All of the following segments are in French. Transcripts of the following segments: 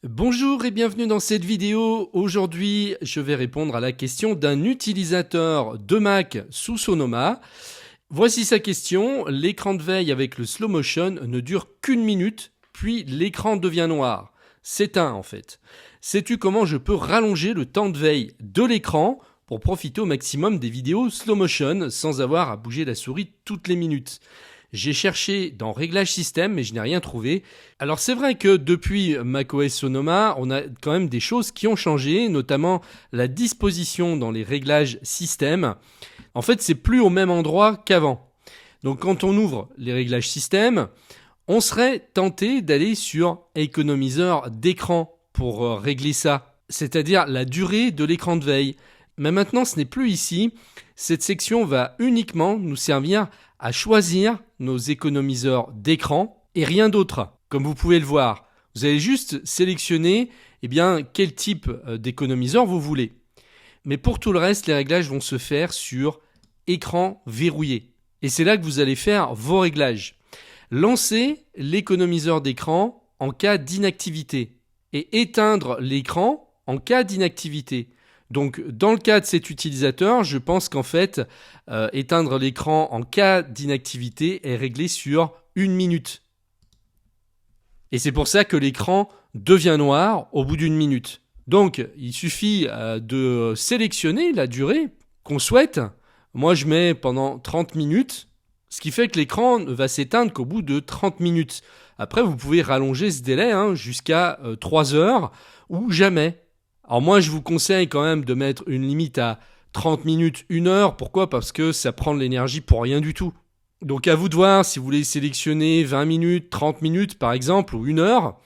Bonjour et bienvenue dans cette vidéo. Aujourd'hui, je vais répondre à la question d'un utilisateur de Mac sous Sonoma. Voici sa question. L'écran de veille avec le slow motion ne dure qu'une minute, puis l'écran devient noir. S'éteint en fait. Sais-tu comment je peux rallonger le temps de veille de l'écran pour profiter au maximum des vidéos slow motion sans avoir à bouger la souris toutes les minutes ? J'ai cherché dans Réglages système, mais je n'ai rien trouvé. Alors c'est vrai que depuis macOS Sonoma, on a quand même des choses qui ont changé, notamment la disposition dans les réglages système. En fait, c'est plus au même endroit qu'avant. Donc quand on ouvre les réglages système, on serait tenté d'aller sur économiseur d'écran pour régler ça, c'est-à-dire la durée de l'écran de veille. Mais maintenant, ce n'est plus ici. Cette section va uniquement nous servir à choisir nos économiseurs d'écran et rien d'autre. Comme vous pouvez le voir, vous allez juste sélectionner quel type d'économiseur vous voulez. Mais pour tout le reste, les réglages vont se faire sur écran verrouillé. Et c'est là que vous allez faire vos réglages. Lancez l'économiseur d'écran en cas d'inactivité et éteindre l'écran en cas d'inactivité. Donc, dans le cas de cet utilisateur, je pense qu'en fait, éteindre l'écran en cas d'inactivité est réglé sur 1 minute. Et c'est pour ça que l'écran devient noir au bout d'1 minute. Donc, il suffit de sélectionner la durée qu'on souhaite. Moi, je mets pendant 30 minutes, ce qui fait que l'écran ne va s'éteindre qu'au bout de 30 minutes. Après, vous pouvez rallonger ce délai jusqu'à 3 heures ou jamais. Alors moi, je vous conseille quand même de mettre une limite à 30 minutes, 1 heure. Pourquoi ? Parce que ça prend de l'énergie pour rien du tout. Donc à vous de voir si vous voulez sélectionner 20 minutes, 30 minutes par exemple, ou 1 heure.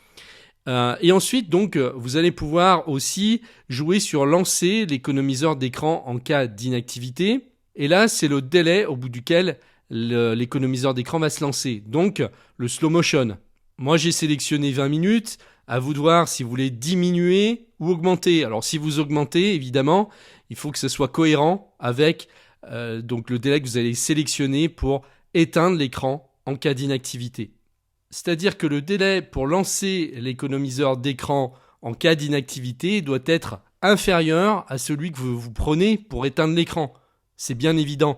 Et ensuite, donc, vous allez pouvoir aussi jouer sur lancer l'économiseur d'écran en cas d'inactivité. Et là, c'est le délai au bout duquel l'économiseur d'écran va se lancer. Donc, le slow motion. Moi, j'ai sélectionné 20 minutes. À vous de voir si vous voulez diminuer ou augmenter. Alors si vous augmentez, évidemment, il faut que ce soit cohérent avec donc le délai que vous allez sélectionner pour éteindre l'écran en cas d'inactivité. C'est-à-dire que le délai pour lancer l'économiseur d'écran en cas d'inactivité doit être inférieur à celui que vous prenez pour éteindre l'écran. C'est bien évident.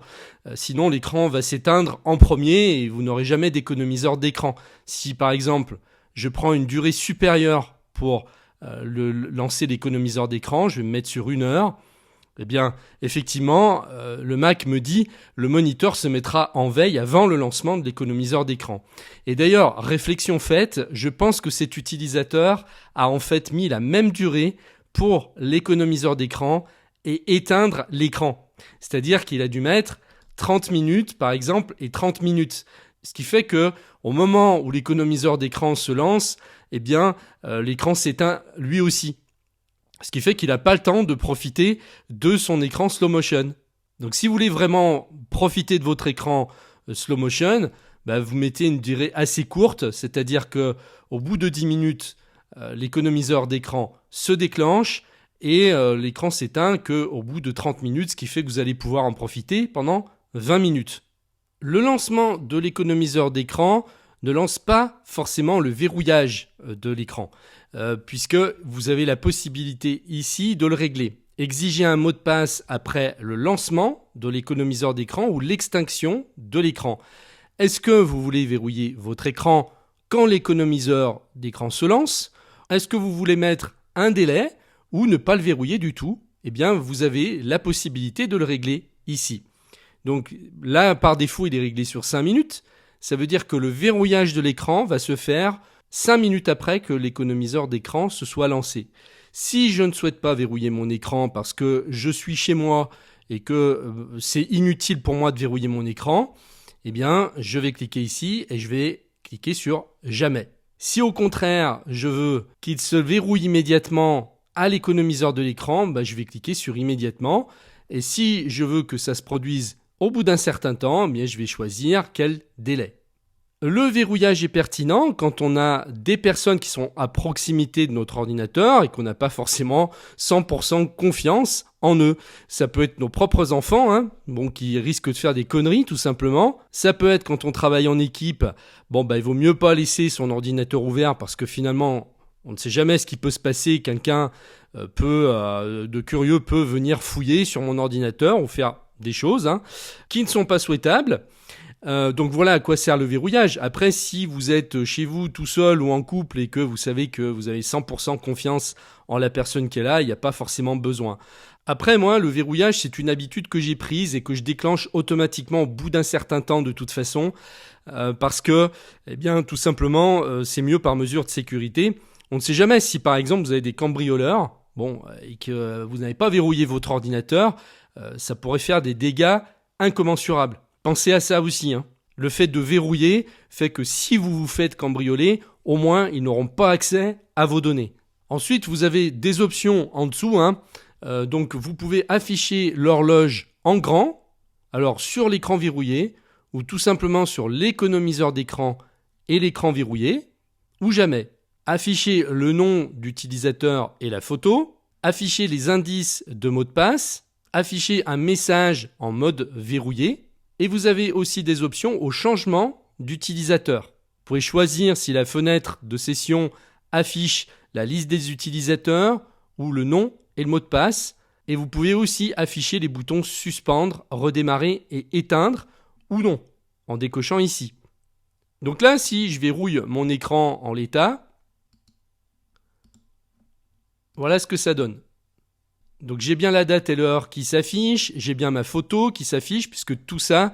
Sinon, l'écran va s'éteindre en premier et vous n'aurez jamais d'économiseur d'écran. Si par exemple, je prends une durée supérieure pour lancer l'économiseur d'écran, je vais me mettre sur 1 heure. Eh bien, effectivement, le Mac me dit le moniteur se mettra en veille avant le lancement de l'économiseur d'écran. Et d'ailleurs, réflexion faite, je pense que cet utilisateur a en fait mis la même durée pour l'économiseur d'écran et éteindre l'écran. C'est-à-dire qu'il a dû mettre 30 minutes par exemple et 30 minutes. Ce qui fait que au moment où l'économiseur d'écran se lance, l'écran s'éteint lui aussi. Ce qui fait qu'il n'a pas le temps de profiter de son écran slow motion. Donc si vous voulez vraiment profiter de votre écran slow motion, vous mettez une durée assez courte, c'est-à-dire que au bout de 10 minutes, l'économiseur d'écran se déclenche et l'écran s'éteint qu'au bout de 30 minutes, ce qui fait que vous allez pouvoir en profiter pendant 20 minutes. Le lancement de l'économiseur d'écran ne lance pas forcément le verrouillage de l'écran, puisque vous avez la possibilité ici de le régler. Exiger un mot de passe après le lancement de l'économiseur d'écran ou l'extinction de l'écran. Est-ce que vous voulez verrouiller votre écran quand l'économiseur d'écran se lance ? Est-ce que vous voulez mettre un délai ou ne pas le verrouiller du tout ? Vous avez la possibilité de le régler ici. Donc là, par défaut, il est réglé sur 5 minutes. Ça veut dire que le verrouillage de l'écran va se faire 5 minutes après que l'économiseur d'écran se soit lancé. Si je ne souhaite pas verrouiller mon écran parce que je suis chez moi et que c'est inutile pour moi de verrouiller mon écran, je vais cliquer ici et je vais cliquer sur « Jamais ». Si au contraire, je veux qu'il se verrouille immédiatement à l'économiseur de l'écran, je vais cliquer sur « Immédiatement ». Et si je veux que ça se produise au bout d'un certain temps, je vais choisir quel délai. Le verrouillage est pertinent quand on a des personnes qui sont à proximité de notre ordinateur et qu'on n'a pas forcément 100% confiance en eux. Ça peut être nos propres enfants, qui risquent de faire des conneries tout simplement. Ça peut être quand on travaille en équipe, il vaut mieux pas laisser son ordinateur ouvert parce que finalement, On ne sait jamais ce qui peut se passer. Quelqu'un de curieux peut venir fouiller sur mon ordinateur ou faire des choses qui ne sont pas souhaitables. Donc voilà à quoi sert le verrouillage. Après, si vous êtes chez vous tout seul ou en couple et que vous savez que vous avez 100% confiance en la personne qui est là, il n'y a pas forcément besoin. Après, moi, le verrouillage, c'est une habitude que j'ai prise et que je déclenche automatiquement au bout d'un certain temps de toute façon, parce que, tout simplement, c'est mieux par mesure de sécurité. On ne sait jamais si, par exemple, vous avez des cambrioleurs, et que vous n'avez pas verrouillé votre ordinateur, ça pourrait faire des dégâts incommensurables. Pensez à ça aussi. Le fait de verrouiller fait que si vous vous faites cambrioler, au moins ils n'auront pas accès à vos données. Ensuite, vous avez des options en dessous. Donc vous pouvez afficher l'horloge en grand, alors sur l'écran verrouillé, ou tout simplement sur l'économiseur d'écran et l'écran verrouillé, ou jamais. Afficher le nom d'utilisateur et la photo, afficher les indices de mot de passe, afficher un message en mode verrouillé, et vous avez aussi des options au changement d'utilisateur. Vous pouvez choisir si la fenêtre de session affiche la liste des utilisateurs ou le nom et le mot de passe. Et vous pouvez aussi afficher les boutons suspendre, redémarrer et éteindre ou non en décochant ici. Donc là, si je verrouille mon écran en l'état, voilà ce que ça donne. Donc j'ai bien la date et l'heure qui s'affiche, j'ai bien ma photo qui s'affiche puisque tout ça,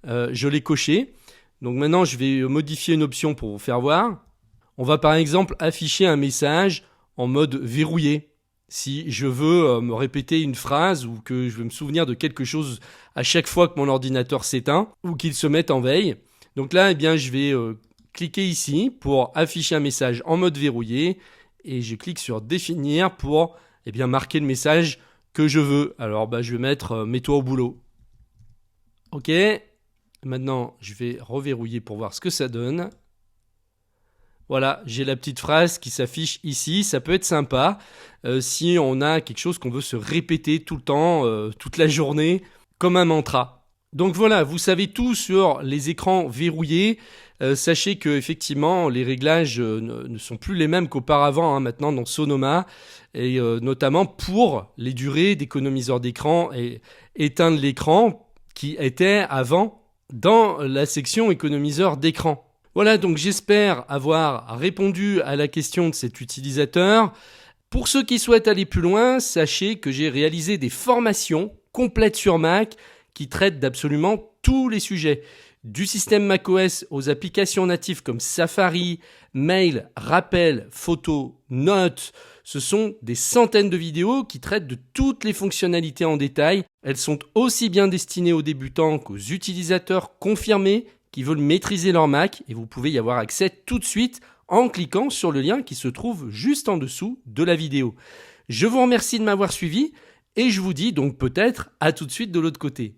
je l'ai coché. Donc maintenant, je vais modifier une option pour vous faire voir. On va par exemple afficher un message en mode verrouillé. Si je veux me répéter une phrase ou que je veux me souvenir de quelque chose à chaque fois que mon ordinateur s'éteint ou qu'il se mette en veille. Donc là, je vais cliquer ici pour afficher un message en mode verrouillé et je clique sur définir pour marquer le message que je veux. Alors je vais mettre mets-toi au boulot. Ok. Maintenant, je vais reverrouiller pour voir ce que ça donne. Voilà, j'ai la petite phrase qui s'affiche ici. Ça peut être sympa si on a quelque chose qu'on veut se répéter tout le temps, toute la journée, comme un mantra. Donc voilà, vous savez tout sur les écrans verrouillés. Sachez que effectivement, les réglages ne sont plus les mêmes qu'auparavant maintenant dans Sonoma, et notamment pour les durées d'économiseur d'écran et éteindre l'écran qui était avant dans la section économiseur d'écran. Voilà, donc j'espère avoir répondu à la question de cet utilisateur. Pour ceux qui souhaitent aller plus loin, sachez que j'ai réalisé des formations complètes sur Mac qui traitent d'absolument tous les sujets. Du système macOS aux applications natives comme Safari, Mail, Rappel, Photos, Notes. Ce sont des centaines de vidéos qui traitent de toutes les fonctionnalités en détail. Elles sont aussi bien destinées aux débutants qu'aux utilisateurs confirmés qui veulent maîtriser leur Mac, et vous pouvez y avoir accès tout de suite en cliquant sur le lien qui se trouve juste en dessous de la vidéo. Je vous remercie de m'avoir suivi et je vous dis donc peut-être à tout de suite de l'autre côté.